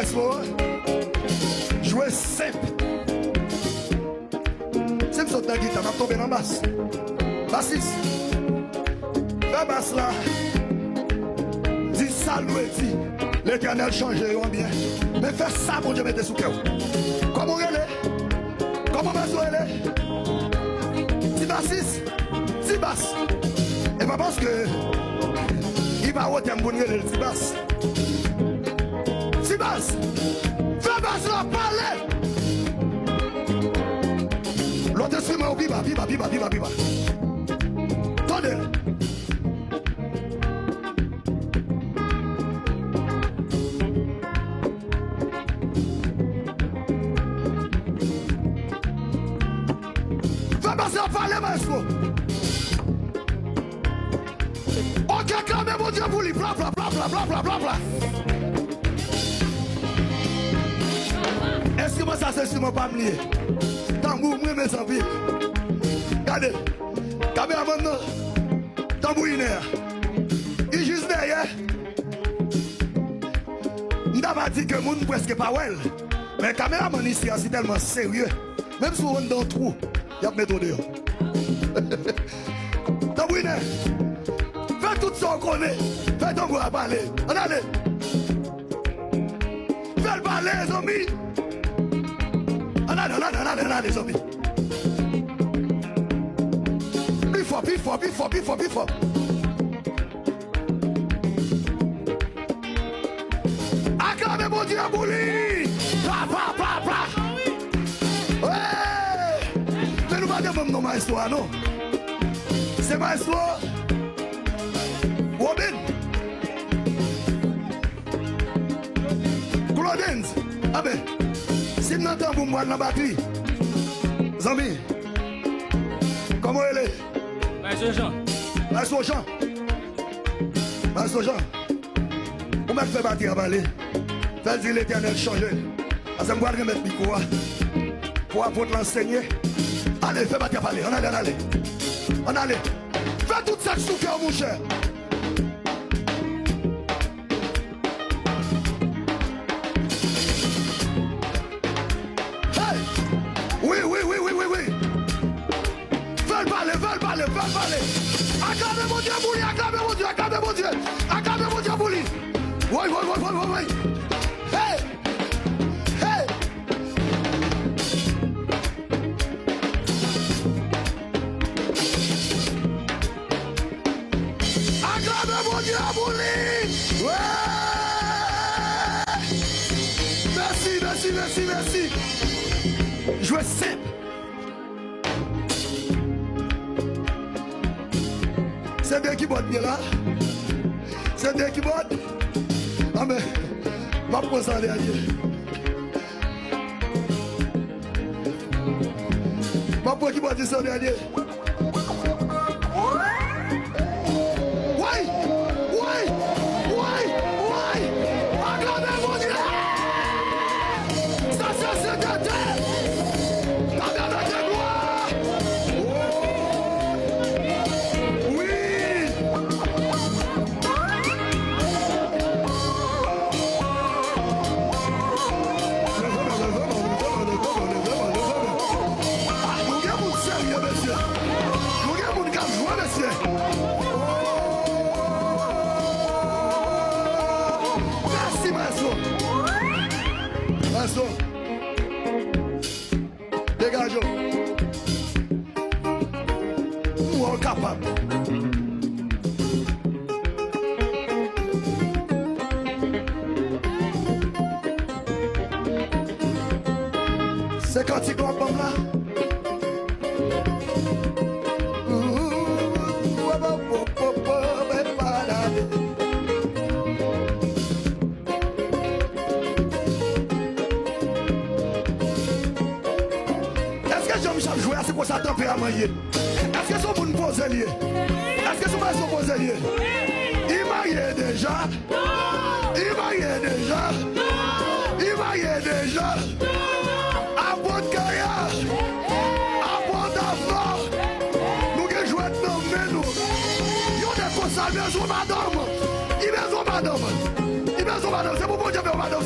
maestro. Jouer simple. Si je saute dans la guitare, je vais tomber dans la basse. Bassiste. La basse là. Dis ça, loué, dis. L'Éternel change bien. Mais fais ça, mon Dieu, mettez sous cœur. Comment elle est? Comment maestro elle est? Dis bassiste. Dis basse. Et pas parce que il va ôter un bon le petit basse. Dis basse. Fais basse là, parlez. L'autre instrument, viva. Attendez. Fais basse là, parlez, maestro. Ok, acclamez mon Dieu pour lui. Bla. Est-ce que moi ça c'est instrument pas lié? Tambour, moi mes amis. Regardez. Caméraman non. Tambourinaire. Il juste derrière. N'a pas dit que le monde presque pas well. Mais caméraman ici c'est tellement sérieux. Même si on est dans le trou, il y a mis au dehors. Tambourinaire. Fais tout ça qu'on connaît. Fais ton goût à parler. On allez. Fais le parler, les amis. On allez, les amis. Plus fort. Acclamez mon Dieu pour lui. Pla. Ouais. Mais nous ne pas de mon maestro, non. C'est maestro. Robin. Claudens. Ah ben, si nous entendons pour moi dans la batterie, Zambi, comment elle est? Maestro Jean. Vous m'avez fait battre à balai. Faites dire l'Éternel changer. Parce que je vais remettre le micro pour apprendre l'enseigner. Allez, fais battre à balai. On allait. Fais tout ça sous cœur, mon cher. Veulent parler. Acclamez mon Dieu pour lui. Oui. Hey. Acclamez mon Dieu pour lui. Ouais. Merci. Jouez simple. C'est bien qui botte bien là. C'est bien qui botte. Ah mais, ma prendre ça derrière. Ma prendre qui botte ça derrière. Oui. Acclamez mon Dieu. Ça c'est de Dieu. Maestro, dégage. Nous sommes capables. C'est quand tu comprends là. C'est pour ça tempérament. Est-ce que son monde pose lié? Est-ce que son maison pose lié? Il mariait déjà. À bon de carrière. À bon d'avant. Nous qui jouons dans nous. Ils ont des consalmés sur madame. Ils maison madame. C'est pour bon Dieu, madame.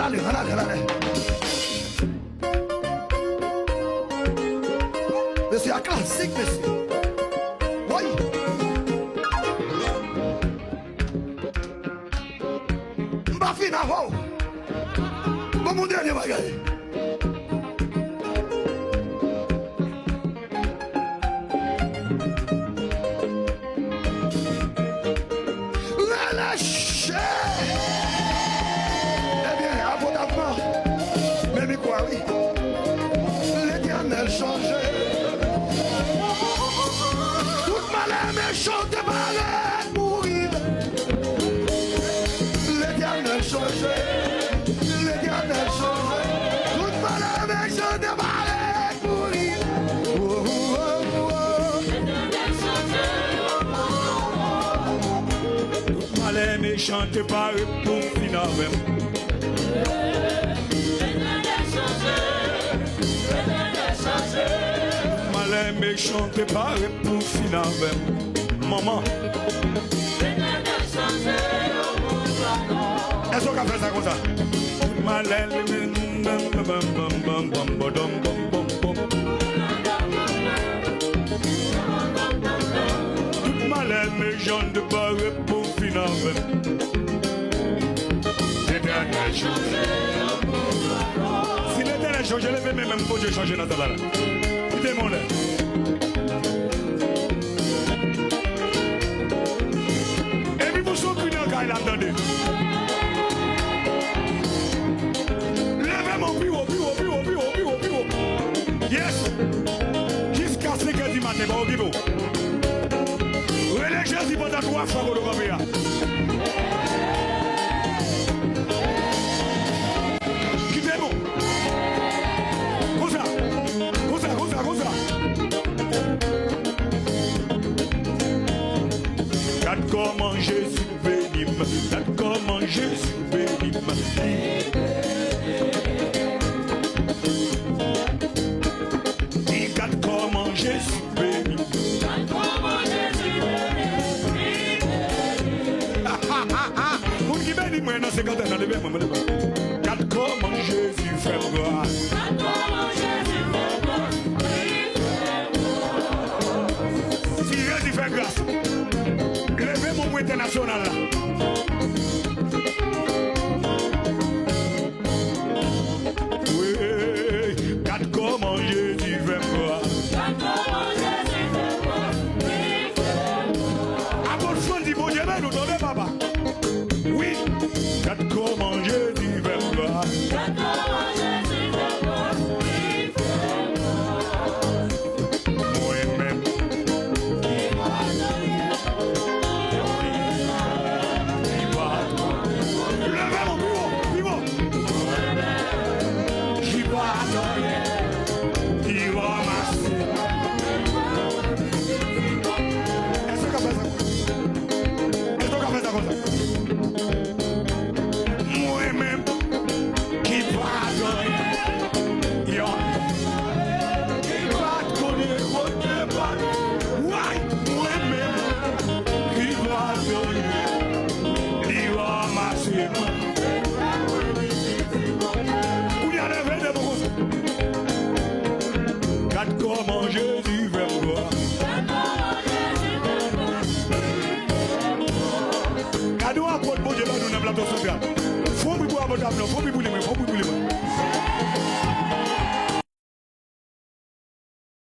allez, vas-y. Allez. Mais c'est un classique, monsieur. Oui. M'a fin avant. Mon dernier bagage. Relâchez. Eh bien, abondamment. Mais quoi, oui. L'Éternel changeait. Toute malin méchante malade mourir. L'Éternel changeait. L'Éternel changeait. Toute malin méchante malade mourir. L'Éternel changeait. Toute malin méchante par pour finir même. Malin méchant te paraît pour finir même. Maman. Est-ce qu'on a fait ça comme ça? Malin malin méchant te paraît pour finir même. L'éternel change. Si l'éternel change, je vais même pour Dieu changer notre là. Écoutez-moi là. Et puis vous souvenez quand il a entendu. Levez mon plus haut. Yes. Jusqu'à 5h du matin, bon, Bibo. Relais Jésus pendant 3 fois pour le Gambia. Quittez-moi. Comme ça. Regarde comment Jésus bénime. Regarde comment Jésus bénime. Regarde comment Jésus bénime. Pour qui bénit moi dans 50 ans, regarde comment Jésus fait gloire. Si Jésus fait grâce, levez mon mot international là. Oui, regarde comment Jésus fait gloire. À votre fond, dit bon Dieu, nous donnez papa. Oui, regarde comment Jésus fait gloire. Moi-même. Levez mon bureau, vivant. J'y vais adorer. Il va masser. Est-ce qu'on fait ça? Est-ce qu'on fait ça comme ça? Moi-même qui va adorer. Yo. Qui va connaître votre part. Ouais. Moi-même qui va adorer. Il va masser. Où y a levé de mon côté? Regarde comment Jésus veut me voir. Regarde où apporte bon Dieu là nous dans la plateau social. Faut me boire votre âme, faut me bouler.